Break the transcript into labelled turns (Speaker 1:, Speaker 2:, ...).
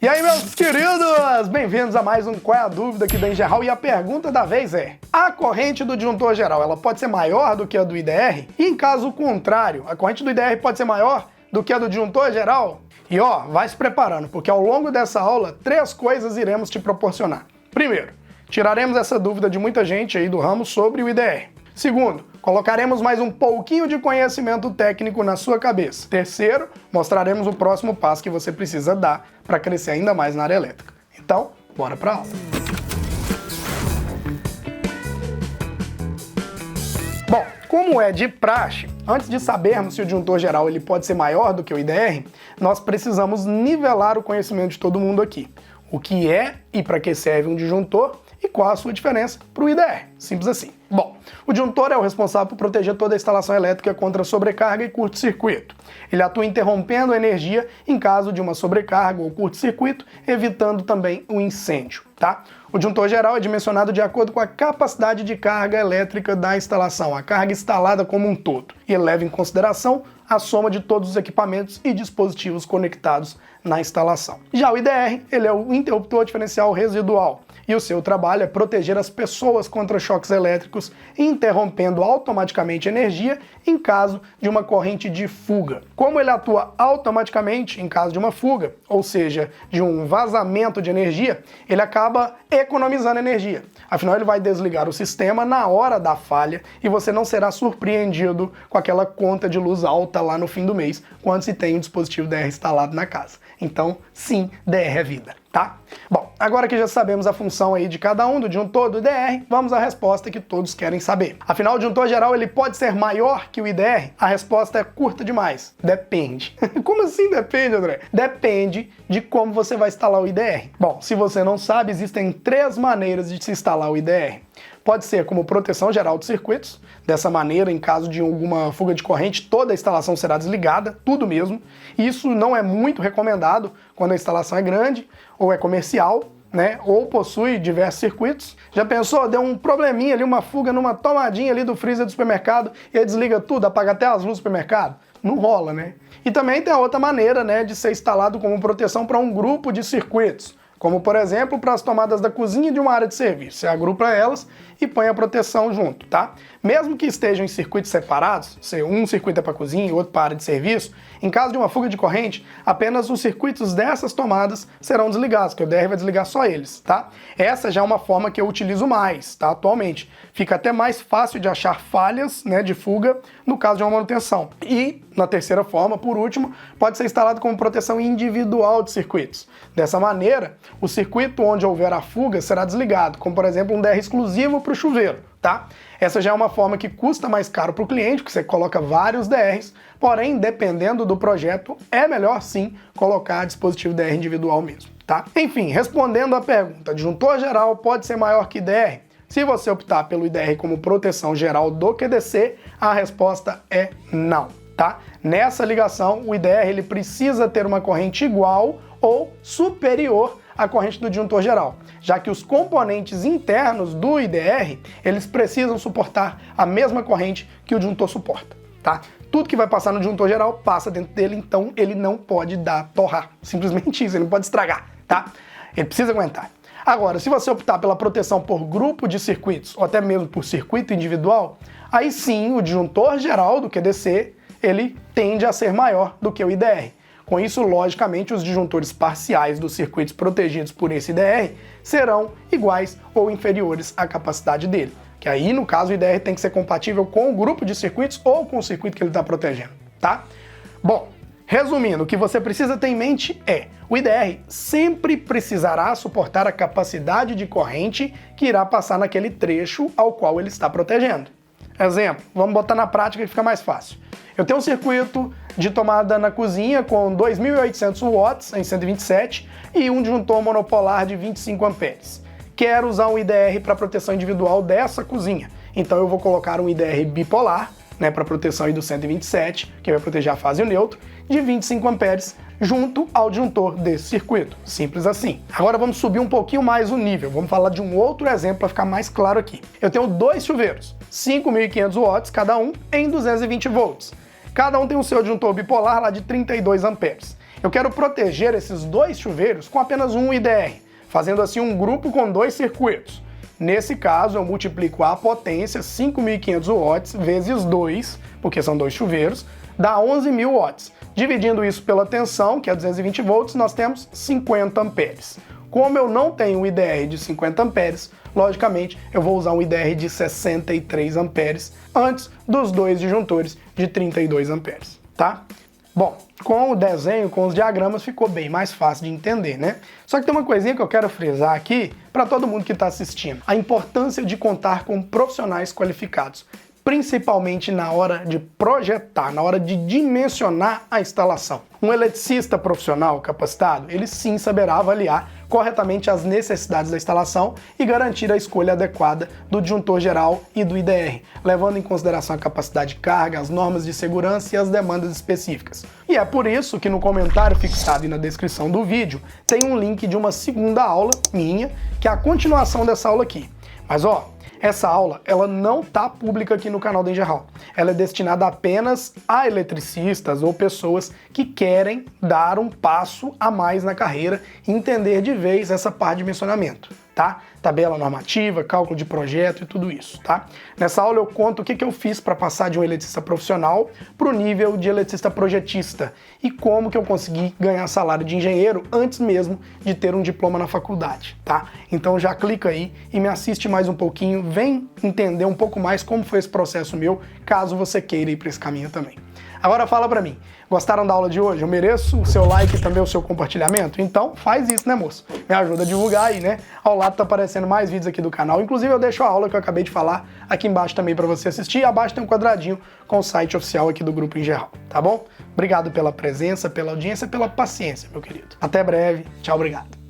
Speaker 1: E aí, meus queridos, bem-vindos a mais um Qual é a Dúvida aqui da Engeral. E a pergunta da vez é: a corrente do disjuntor geral, ela pode ser maior do que a do IDR? E em caso contrário, a corrente do IDR pode ser maior do que a do disjuntor geral? E ó, vai se preparando, porque ao longo dessa aula, 3 coisas iremos te proporcionar. Primeiro, tiraremos essa dúvida de muita gente aí do ramo sobre o IDR. Segundo, colocaremos mais um pouquinho de conhecimento técnico na sua cabeça. Terceiro, mostraremos o próximo passo que você precisa dar para crescer ainda mais na área elétrica. Então, bora para a aula. Bom, como é de praxe, antes de sabermos se o disjuntor geral ele pode ser maior do que o IDR, nós precisamos nivelar o conhecimento de todo mundo aqui. O que é e para que serve um disjuntor e qual a sua diferença para o IDR. Simples assim. Bom, o disjuntor é o responsável por proteger toda a instalação elétrica contra sobrecarga e curto-circuito. Ele atua interrompendo a energia em caso de uma sobrecarga ou curto-circuito, evitando também o incêndio, tá? O disjuntor geral é dimensionado de acordo com a capacidade de carga elétrica da instalação, a carga instalada como um todo, e ele leva em consideração a soma de todos os equipamentos e dispositivos conectados na instalação. Já o IDR, ele é o interruptor diferencial residual, e o seu trabalho é proteger as pessoas contra choques elétricos, interrompendo automaticamente a energia em caso de uma corrente de fuga. Como ele atua automaticamente em caso de uma fuga, ou seja, de um vazamento de energia, ele acaba economizando energia. Afinal, ele vai desligar o sistema na hora da falha e você não será surpreendido com aquela conta de luz alta lá no fim do mês, quando se tem um dispositivo DR instalado na casa. Então, sim, DR é vida, tá? Bom, agora que já sabemos a função aí de cada um, do disjuntor, do IDR, vamos à resposta que todos querem saber. Afinal, o disjuntor geral ele pode ser maior que o IDR? A resposta é curta demais. Depende. Como assim depende, André? Depende de como você vai instalar o IDR. Bom, se você não sabe, existem 3 maneiras de se instalar o IDR. Pode ser como proteção geral de circuitos. Dessa maneira, em caso de alguma fuga de corrente, toda a instalação será desligada, tudo mesmo. Isso não é muito recomendado quando a instalação é grande ou é comercial, né? Ou possui diversos circuitos. Já pensou? Deu um probleminha ali, uma fuga numa tomadinha ali do freezer do supermercado e aí desliga tudo, apaga até as luzes do supermercado? Não rola, né? E também tem a outra maneira, né, de ser instalado como proteção para um grupo de circuitos. Como, por exemplo, para as tomadas da cozinha de uma área de serviço. Você agrupa elas e põe a proteção junto, tá? Mesmo que estejam em circuitos separados, se um circuito é para a cozinha e outro para a área de serviço, em caso de uma fuga de corrente, apenas os circuitos dessas tomadas serão desligados, que o DR vai desligar só eles, tá? Essa já é uma forma que eu utilizo mais, tá? Atualmente. Fica até mais fácil de achar falhas, né, de fuga no caso de uma manutenção. E, na terceira forma, por último, pode ser instalado como proteção individual de circuitos. Dessa maneira, o circuito onde houver a fuga será desligado, como por exemplo um DR exclusivo para o chuveiro, tá? Essa já é uma forma que custa mais caro para o cliente, porque você coloca vários DRs, porém, dependendo do projeto, é melhor sim colocar dispositivo DR individual mesmo, tá? Enfim, respondendo à pergunta, disjuntor geral pode ser maior que IDR? Se você optar pelo IDR como proteção geral do QDC, a resposta é não, tá? Nessa ligação, o IDR ele precisa ter uma corrente igual ou superior à corrente do disjuntor geral, já que os componentes internos do IDR, eles precisam suportar a mesma corrente que o disjuntor suporta, tá? Tudo que vai passar no disjuntor geral passa dentro dele, então ele não pode torrar, simplesmente isso, ele não pode estragar, tá? Ele precisa aguentar. Agora, se você optar pela proteção por grupo de circuitos, ou até mesmo por circuito individual, aí sim o disjuntor geral do QDC, ele tende a ser maior do que o IDR. Com isso, logicamente, os disjuntores parciais dos circuitos protegidos por esse IDR serão iguais ou inferiores à capacidade dele. Que aí, no caso, o IDR tem que ser compatível com o grupo de circuitos ou com o circuito que ele está protegendo, tá? Bom, resumindo, o que você precisa ter em mente é: o IDR sempre precisará suportar a capacidade de corrente que irá passar naquele trecho ao qual ele está protegendo. Exemplo, vamos botar na prática que fica mais fácil. Eu tenho um circuito de tomada na cozinha com 2.800 watts em 127 e um disjuntor monopolar de 25 amperes. Quero usar um IDR para proteção individual dessa cozinha. Então eu vou colocar um IDR bipolar, né, para proteção aí do 127, que vai proteger a fase e o neutro, de 25 amperes junto ao disjuntor desse circuito. Simples assim. Agora vamos subir um pouquinho mais o nível. Vamos falar de um outro exemplo para ficar mais claro aqui. Eu tenho 2 chuveiros, 5.500 watts cada um em 220 volts. Cada um tem o seu disjuntor bipolar lá de 32 amperes. Eu quero proteger esses dois chuveiros com apenas um IDR, fazendo assim um grupo com dois circuitos. Nesse caso, eu multiplico a potência, 5.500 watts, vezes 2, porque são dois chuveiros, dá 11.000 watts. Dividindo isso pela tensão, que é 220 volts, nós temos 50 amperes. Como eu não tenho um IDR de 50 amperes, logicamente eu vou usar um IDR de 63 amperes antes dos dois disjuntores de 32 amperes, tá? Bom, com o desenho, com os diagramas, ficou bem mais fácil de entender, né? Só que tem uma coisinha que eu quero frisar aqui para todo mundo que está assistindo. A importância de contar com profissionais qualificados, principalmente na hora de projetar, na hora de dimensionar a instalação. Um eletricista profissional capacitado, ele sim saberá avaliar corretamente as necessidades da instalação e garantir a escolha adequada do disjuntor geral e do IDR, levando em consideração a capacidade de carga, as normas de segurança e as demandas específicas. E é por isso que no comentário fixado e na descrição do vídeo tem um link de uma segunda aula minha, que é a continuação dessa aula aqui. Mas ó, essa aula, ela não tá pública aqui no canal da Engerral. Ela é destinada apenas a eletricistas ou pessoas que querem dar um passo a mais na carreira e entender de vez essa parte de dimensionamento, tá? Tabela normativa, cálculo de projeto e tudo isso, tá? Nessa aula eu conto o que eu fiz para passar de um eletricista profissional para o nível de eletricista projetista e como que eu consegui ganhar salário de engenheiro antes mesmo de ter um diploma na faculdade, tá? Então já clica aí e me assiste mais um pouquinho, vem entender um pouco mais como foi esse processo meu, caso você queira ir para esse caminho também. Agora fala pra mim, gostaram da aula de hoje? Eu mereço o seu like e também o seu compartilhamento? Então faz isso, né, moço? Me ajuda a divulgar aí, né? Ao lado tá aparecendo mais vídeos aqui do canal, inclusive eu deixo a aula que eu acabei de falar aqui embaixo também pra você assistir, e abaixo tem um quadradinho com o site oficial aqui do Grupo Engerral, tá bom? Obrigado pela presença, pela audiência, pela paciência, meu querido. Até breve, tchau, obrigado.